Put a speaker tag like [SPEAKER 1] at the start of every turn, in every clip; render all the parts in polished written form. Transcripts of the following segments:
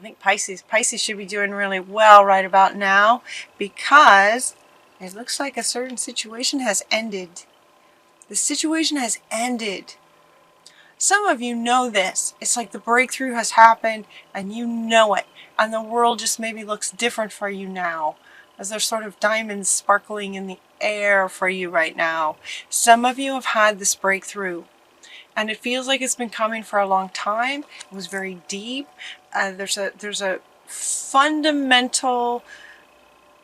[SPEAKER 1] think Pisces should be doing really well right about now, because it looks like a certain situation has ended. The situation has ended. Some of you know this. It's like the breakthrough has happened and you know it. And the world just maybe looks different for you now, as there's sort of diamonds sparkling in the air for you right now. Some of you have had this breakthrough, and it feels like it's been coming for a long time. It was very deep. There's a fundamental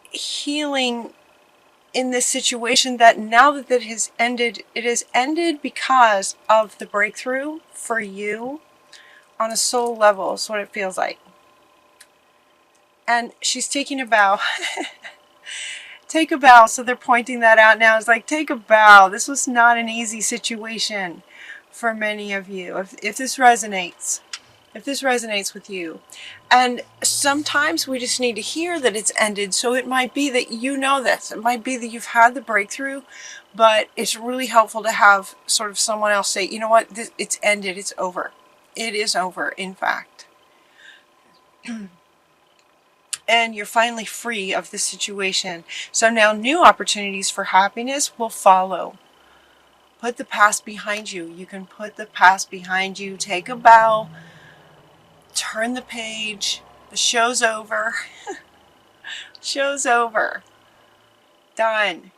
[SPEAKER 1] healing in this situation that now that it has ended, it has ended because of the breakthrough for you on a soul level is what it feels like. And she's taking a bow. Take a bow. So they're pointing that out now. It's like, take a bow. This was not an easy situation for many of you. If this resonates. If this resonates with you. And sometimes we just need to hear that it's ended. So it might be that you know this. It might be that you've had the breakthrough, but it's really helpful to have sort of someone else say, you know what, it's ended, it's over. It is over, in fact. And you're finally free of this situation. So now new opportunities for happiness will follow. Put the past behind you. You can put the past behind you. Take a bow. Turn the page. The show's over. Show's over. Done.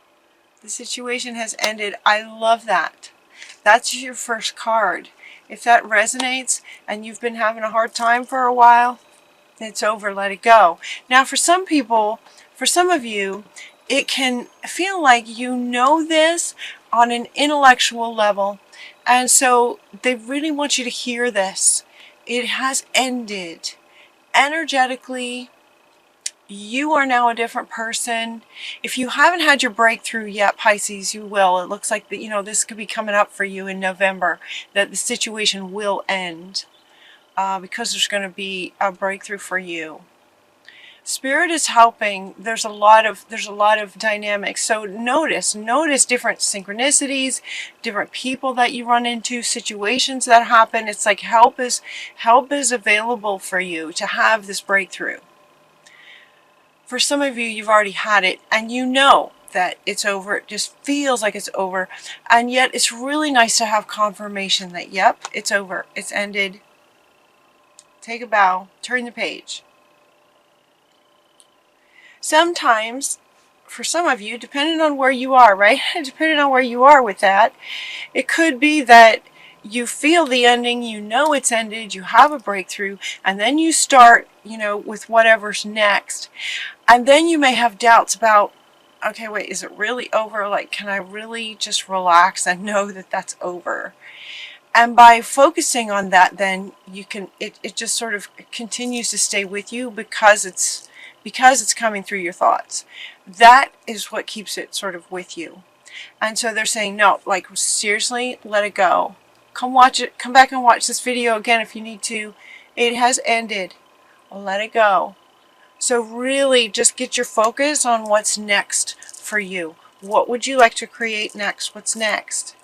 [SPEAKER 1] The situation has ended. I love that. That's your first card. If that resonates and you've been having a hard time for a while, it's over. Let it go. Now for some people, for some of you, it can feel like you know this on an intellectual level. And so they really want you to hear this. It has ended. Energetically, you are now a different person. If you haven't had your breakthrough yet, Pisces, you will. It looks like that, you know, this could be coming up for you in November, that the situation will end because there's going to be a breakthrough for you. Spirit is helping. There's a lot of dynamics. So notice different synchronicities, different people that you run into, situations that happen. It's like help is available for you to have this breakthrough. For some of you, you've already had it and you know that it's over. It just feels like it's over. And yet it's really nice to have confirmation that, yep, it's over. It's ended. Take a bow. Turn the page. Sometimes, for some of you, depending on where you are, right? Depending on where you are with that, it could be that you feel the ending, you know it's ended, you have a breakthrough, and then you start, you know, with whatever's next. And then you may have doubts about, okay, wait, is it really over? Like, can I really just relax and know that that's over? And by focusing on that, then you can, it just sort of continues to stay with you because it's coming through your thoughts. That is what keeps it sort of with you. And so they're saying, no, like seriously, let it go. Come watch it. Come back and watch this video again if you need to. It has ended. Let it go. So really just get your focus on what's next for you. What would you like to create next? What's next?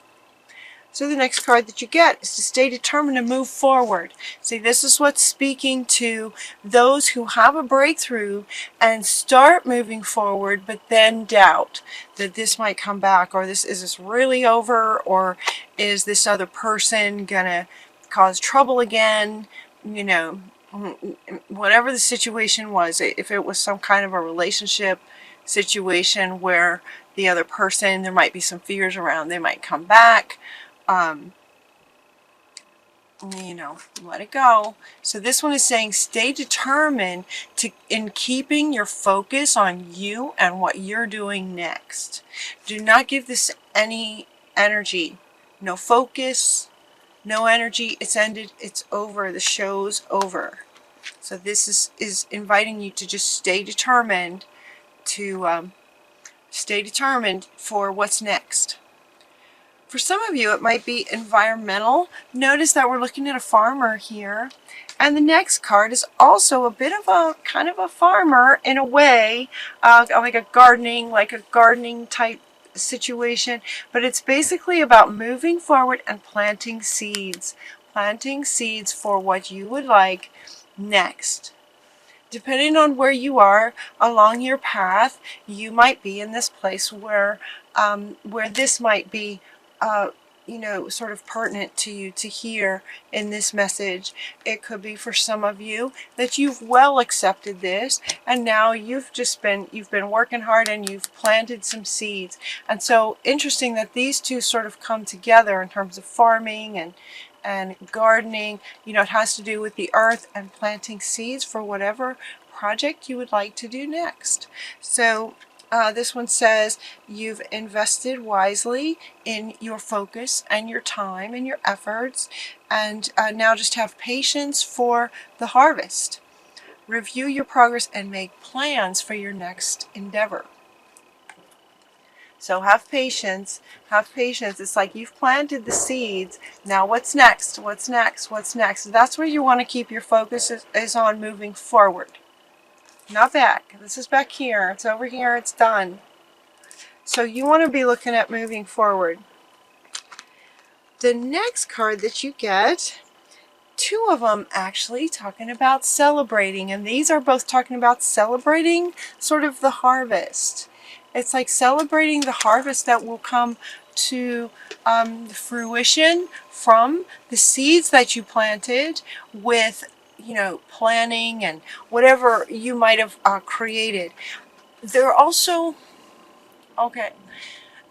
[SPEAKER 1] So the next card that you get is to stay determined to move forward. See, this is what's speaking to those who have a breakthrough and start moving forward, but then doubt that this might come back, or is this really over, or is this other person gonna cause trouble again? You know, whatever the situation was, if it was some kind of a relationship situation where the other person, there might be some fears around, they might come back. You know, let it go. So this one is saying stay determined in keeping your focus on you and what you're doing next. Do not give this any energy. No focus, no energy. It's ended. It's over. The show's over. So this is inviting you to just stay determined for what's next. For some of you, it might be environmental. Notice that we're looking at a farmer here. And the next card is also a bit of a kind of a farmer in a way, like a gardening type situation. But it's basically about moving forward and planting seeds. Planting seeds for what you would like next. depending on where you are along your path, you might be in this place where this might be, you know, sort of pertinent to you to hear in this message. It could be for some of you that you've well accepted this, and now you've been working hard and you've planted some seeds. And so interesting that these two sort of come together in terms of farming and gardening. You know, it has to do with the earth and planting seeds for whatever project you would like to do next. So this one says you've invested wisely in your focus and your time and your efforts, and now just have patience for the harvest. Review your progress and make plans for your next endeavor. So have patience, have patience. It's like you've planted the seeds. Now what's next? What's next? What's next? That's where you want to keep your focus is on moving forward. Not back. This is back here. It's over here. It's done. So you want to be looking at moving forward. The next card that you get, two of them actually talking about celebrating. And these are both talking about celebrating sort of the harvest. It's like celebrating the harvest that will come to fruition from the seeds that you planted with, you know, planning and whatever you might have created. They're also, okay,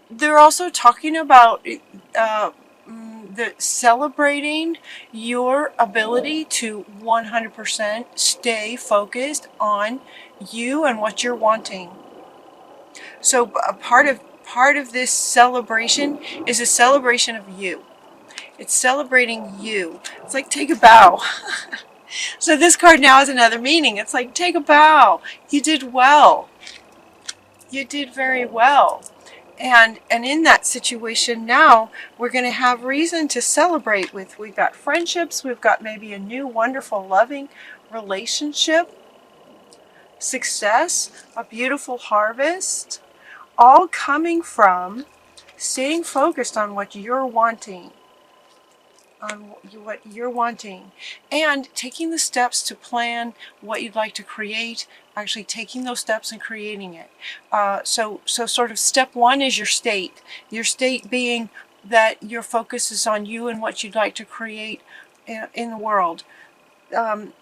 [SPEAKER 1] they're also talking about the celebrating your ability to 100% stay focused on you and what you're wanting. So a part of this celebration is a celebration of you. It's celebrating you. It's like take a bow. So this card now has another meaning. It's like take a bow. You did well. You did very well. And in that situation now, we're going to have reason to celebrate with. We've got friendships. We've got maybe a new, wonderful, loving relationship. Success. A beautiful harvest. All coming from staying focused on what you're wanting. On what you're wanting. And taking the steps to plan what you'd like to create. Actually taking those steps and creating it. So sort of step one is your state. Your state being that your focus is on you and what you'd like to create in the world.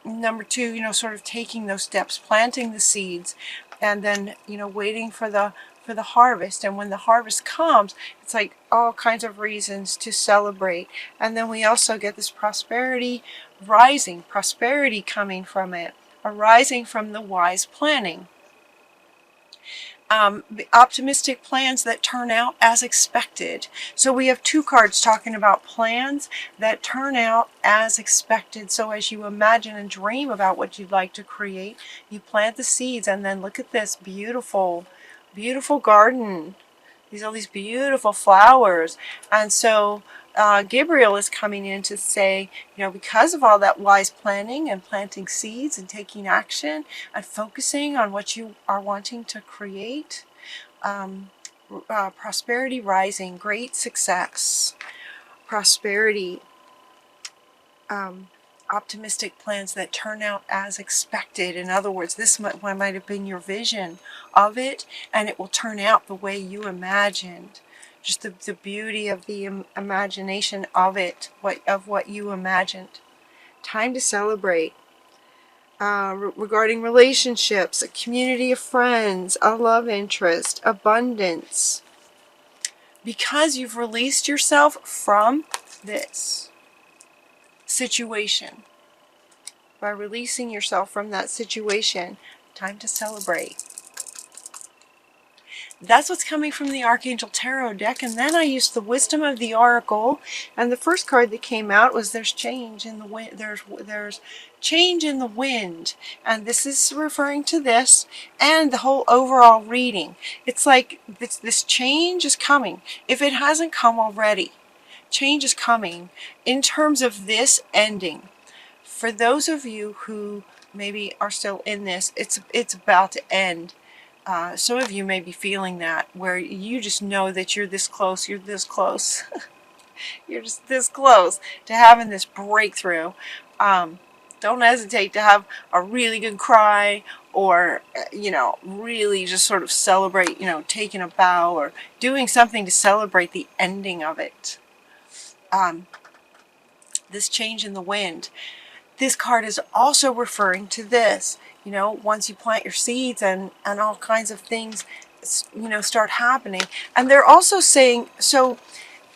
[SPEAKER 1] Number two, you know, sort of taking those steps, planting the seeds, and then, you know, waiting for the harvest. And when the harvest comes, it's like all kinds of reasons to celebrate. And then we also get this prosperity rising, prosperity coming from it, arising from the wise planning. Optimistic plans that turn out as expected. So we have two cards talking about plans that turn out as expected. So as you imagine and dream about what you'd like to create, you plant the seeds, and then look at this beautiful, beautiful garden. These are these beautiful flowers. And so Gabriel is coming in to say, you know, because of all that wise planning and planting seeds and taking action and focusing on what you are wanting to create, prosperity rising, great success, prosperity, optimistic plans that turn out as expected. In other words, this might have been your vision of it, and it will turn out the way you imagined. Just the beauty of the imagination of it, of what you imagined. Time to celebrate. Regarding relationships, a community of friends, a love interest, abundance. Because you've released yourself from this situation. By releasing yourself from that situation, time to celebrate. That's what's coming from the Archangel Tarot deck. And then I used the Wisdom of the Oracle, and the first card that came out was there's change in the wind. There's change in the wind, and this is referring to this and the whole overall reading. It's like this change is coming. If it hasn't come already, change is coming in terms of this ending. For those of you who maybe are still in this, it's about to end. Some of you may be feeling that, where you just know that you're this close, you're this close. You're just this close to having this breakthrough. Don't hesitate to have a really good cry, or, you know, really just sort of celebrate, you know, taking a bow or doing something to celebrate the ending of it. This change in the wind. This card is also referring to this, you know, once you plant your seeds and all kinds of things, you know, start happening. And they're also saying, so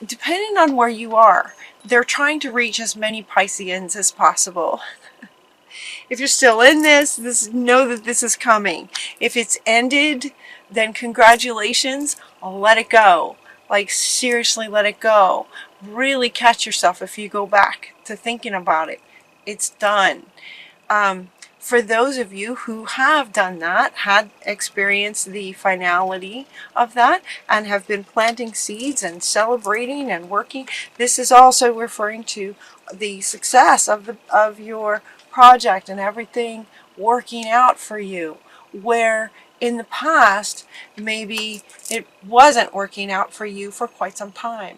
[SPEAKER 1] depending on where you are, they're trying to reach as many Pisceans as possible. If you're still in this, know that this is coming. If it's ended, then congratulations, let it go. Like, seriously, let it go. Really catch yourself if you go back to thinking about it. It's done. For those of you who have done that, had experienced the finality of that, and have been planting seeds and celebrating and working, this is also referring to the success of your project and everything working out for you, where in the past maybe it wasn't working out for you for quite some time.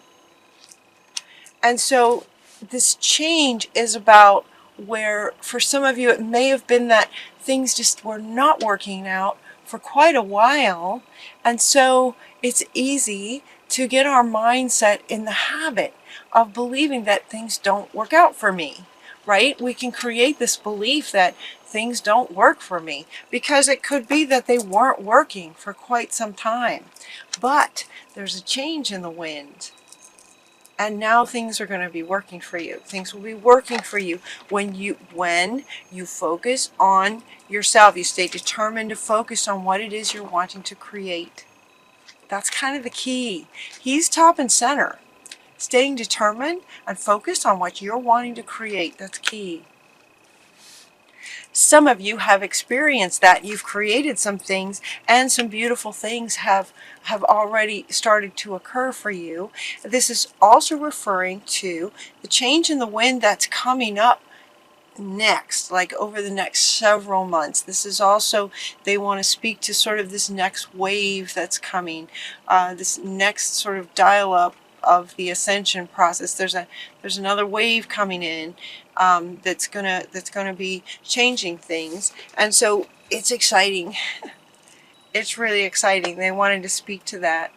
[SPEAKER 1] And so this change is about where, for some of you, it may have been that things just were not working out for quite a while. And so it's easy to get our mindset in the habit of believing that things don't work out for me, right? We can create this belief that things don't work for me because it could be that they weren't working for quite some time. But there's a change in the wind. And now things are going to be working for you. Things will be working for you when you focus on yourself. You stay determined to focus on what it is you're wanting to create. That's kind of the key. He's top and center. Staying determined and focused on what you're wanting to create. That's key. Some of you have experienced that. You've created some things, and some beautiful things have already started to occur for you. This is also referring to the change in the wind that's coming up next, like over the next several months. This is also, they want to speak to sort of this next wave that's coming, this next sort of dial-up of the ascension process. There's another wave coming in that's gonna be changing things, and so it's exciting. It's really exciting. They wanted to speak to that.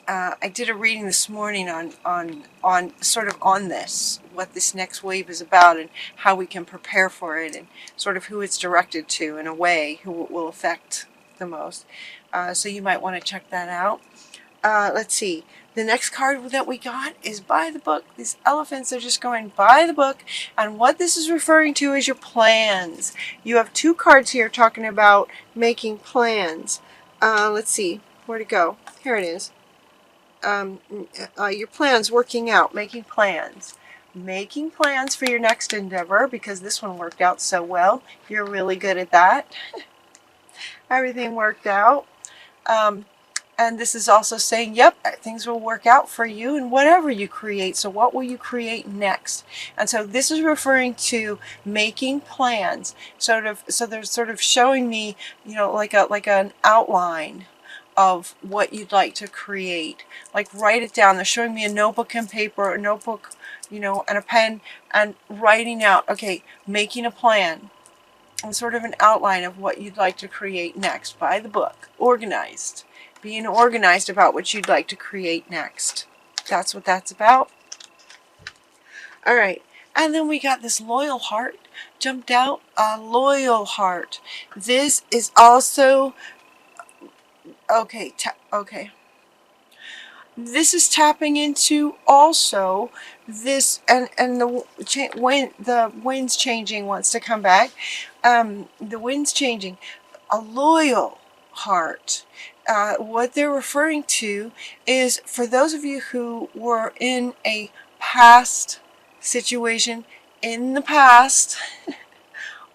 [SPEAKER 1] I did a reading this morning on sort of on this, what this next wave is about and how we can prepare for it, and sort of who it's directed to in a way, who it will affect the most. So you might want to check that out. Let's see. The next card that we got is by the book. These elephants are just going by the book. And what this is referring to is your plans. You have two cards here talking about making plans. Let's see. Where'd it go? Here it is. Your plans working out. Making plans. Making plans for your next endeavor, because this one worked out so well. You're really good at that. Everything worked out. And this is also saying, yep, things will work out for you in whatever you create. So what will you create next? And so this is referring to making plans. So they're sort of showing me, you know, like an outline of what you'd like to create. Like, write it down. They're showing me a notebook and paper, a notebook, you know, and a pen, and writing out, okay, making a plan. And sort of an outline of what you'd like to create next by the book. Organized. Being organized about what you'd like to create next. That's what that's about. All right. And then we got this loyal heart jumped out. A loyal heart. This is also... Okay. This is tapping into also this, and the wind's changing, wants to come back. The wind's changing. A loyal heart. What they're referring to is, for those of you who were in a past situation, in the past,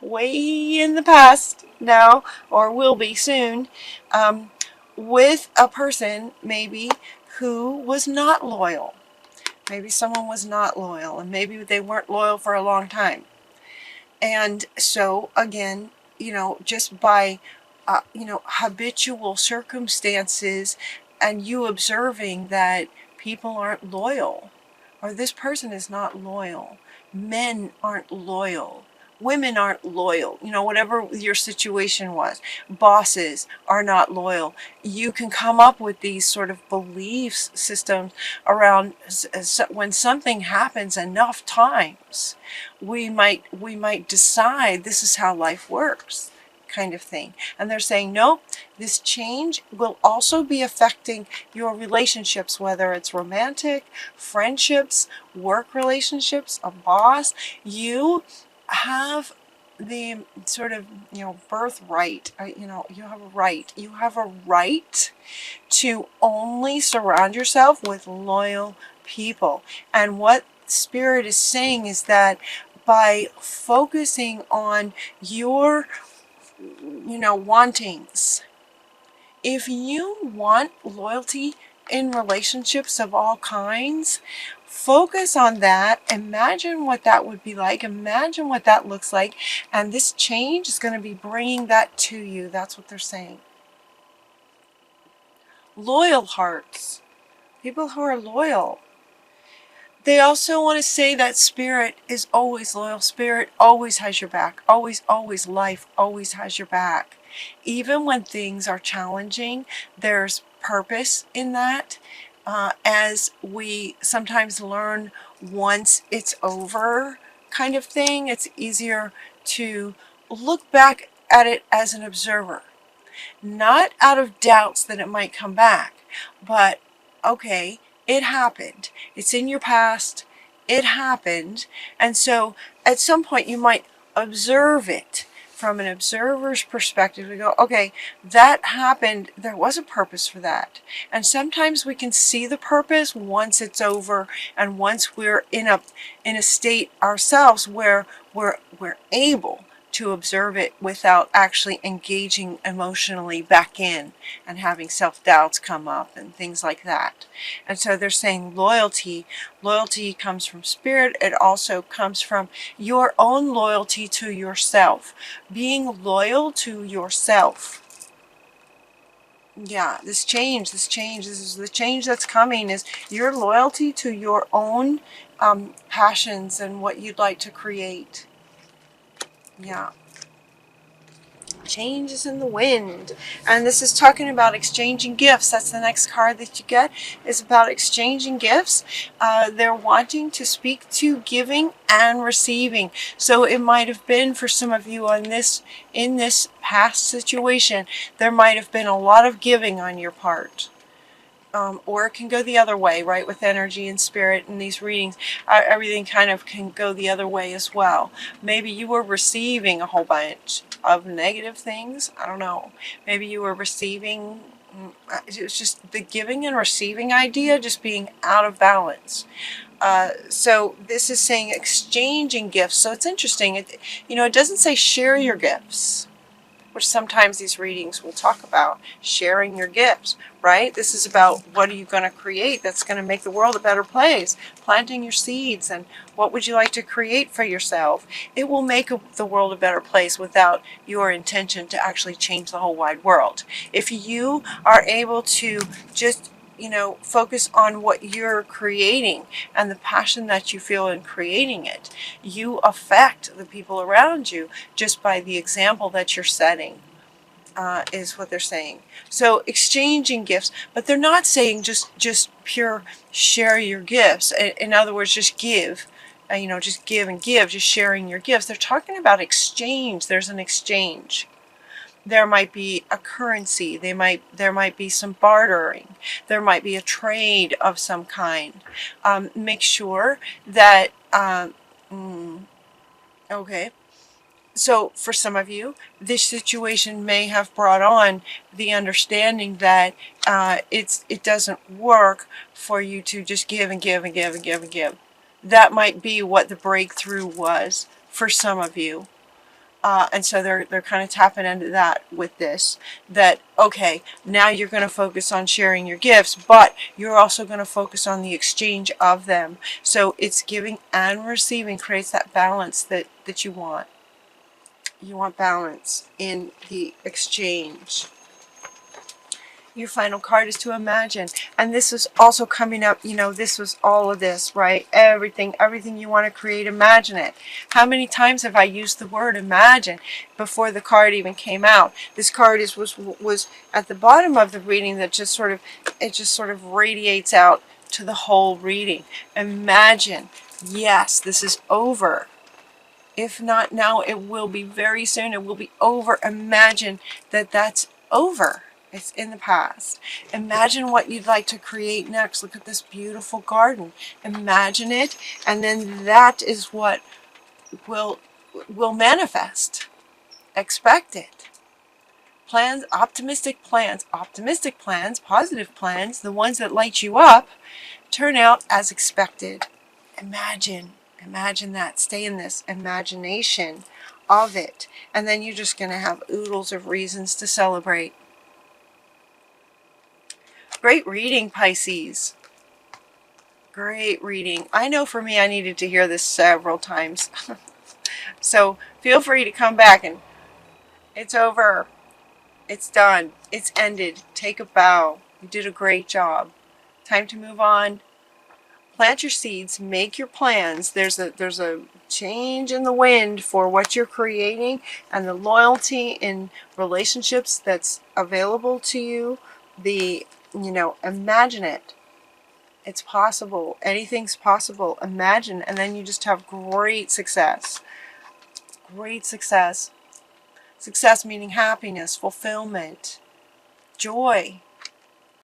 [SPEAKER 1] way in the past now, or will be soon, with a person maybe who was not loyal. Maybe someone was not loyal, and maybe they weren't loyal for a long time. And so again, you know, just by you know, habitual circumstances, and you observing that people aren't loyal, or this person is not loyal. Men aren't loyal. Women aren't loyal, you know, whatever your situation was. Bosses are not loyal. You can come up with these sort of belief systems around when something happens enough times, we might decide this is how life works, kind of thing. And they're saying, no, this change will also be affecting your relationships, whether it's romantic, friendships, work relationships, a boss. You have the sort of, you know, birthright, you know, you have a right to only surround yourself with loyal people. And what Spirit is saying is that by focusing on your, you know, wantings, if you want loyalty in relationships of all kinds, focus on that. Imagine what that would be like. Imagine what that looks like. And this change is going to be bringing that to you. That's what they're saying. Loyal hearts. People who are loyal. They also want to say that Spirit is always loyal. Spirit always has your back. Always, always. Life always has your back. Even when things are challenging, there's purpose in that. As we sometimes learn once it's over, kind of thing, it's easier to look back at it as an observer. Not out of doubts that it might come back, but okay, it happened. It's in your past. It happened. And so at some point you might observe it from an observer's perspective. We go, okay, that happened. There was a purpose for that. And sometimes we can see the purpose once it's over and once we're in a state ourselves where we're able to observe it without actually engaging emotionally back in and having self-doubts come up and things like that. And so they're saying loyalty comes from Spirit. It also comes from your own loyalty to yourself, being loyal to yourself. Yeah, this is the change that's coming, is your loyalty to your own passions and what you'd like to create. Yeah. Change is in the wind. And this is talking about exchanging gifts. That's the next card that you get, is about exchanging gifts. They're wanting to speak to giving and receiving. So it might have been for some of you in this past situation, there might have been a lot of giving on your part. Or it can go the other way, right? With energy and spirit and these readings, everything kind of can go the other way as well. Maybe you were receiving a whole bunch of negative things. I don't know. Maybe you were receiving, it's just the giving and receiving idea just being out of balance. So this is saying exchanging gifts. So it's interesting. It doesn't say share your gifts, which sometimes these readings will talk about sharing your gifts, right? This is about what are you going to create that's going to make the world a better place, planting your seeds, and what would you like to create for yourself. It will make the world a better place without your intention to actually change the whole wide world. If you are able to just focus on what you're creating and the passion that you feel in creating it, you affect the people around you just by the example that you're setting, is what they're saying. So exchanging gifts, but they're not saying just pure share your gifts. In other words, just give. Just give and give, just sharing your gifts. They're talking about exchange. There's an exchange. There might be a currency. There might be some bartering. There might be a trade of some kind. Make sure that okay. So for some of you, this situation may have brought on the understanding that it doesn't work for you to just give and give and give and give and give. That might be what the breakthrough was for some of you. And so they're kind of tapping into that with this, that, okay, now you're going to focus on sharing your gifts, but you're also going to focus on the exchange of them. So it's giving and receiving creates that balance that you want. You want balance in the exchange. Your final card is to imagine. And this is also coming up, you know, this was all of this, right? Everything you want to create, imagine it. How many times have I used the word imagine before the card even came out? This card was at the bottom of the reading that just sort of radiates out to the whole reading. Imagine. Yes, this is over. If not now, it will be very soon. It will be over. Imagine that that's over. It's in the past. Imagine what you'd like to create next. Look at this beautiful garden. Imagine it, and then that is what will manifest. Expect it. Plans, optimistic plans, positive plans, the ones that light you up, turn out as expected. Imagine that. Stay in this imagination of it. And then you're just going to have oodles of reasons to celebrate. Great reading, Pisces. Great reading. I know for me, I needed to hear this several times. So feel free to come back, and it's over. It's done. It's ended. Take a bow. You did a great job. Time to move on. Plant your seeds, make your plans. There's a change in the wind for what you're creating, and the loyalty in relationships that's available to you. Imagine it. It's possible. Anything's possible. Imagine, and then you just have great success. Great success. Success meaning happiness, fulfillment, joy.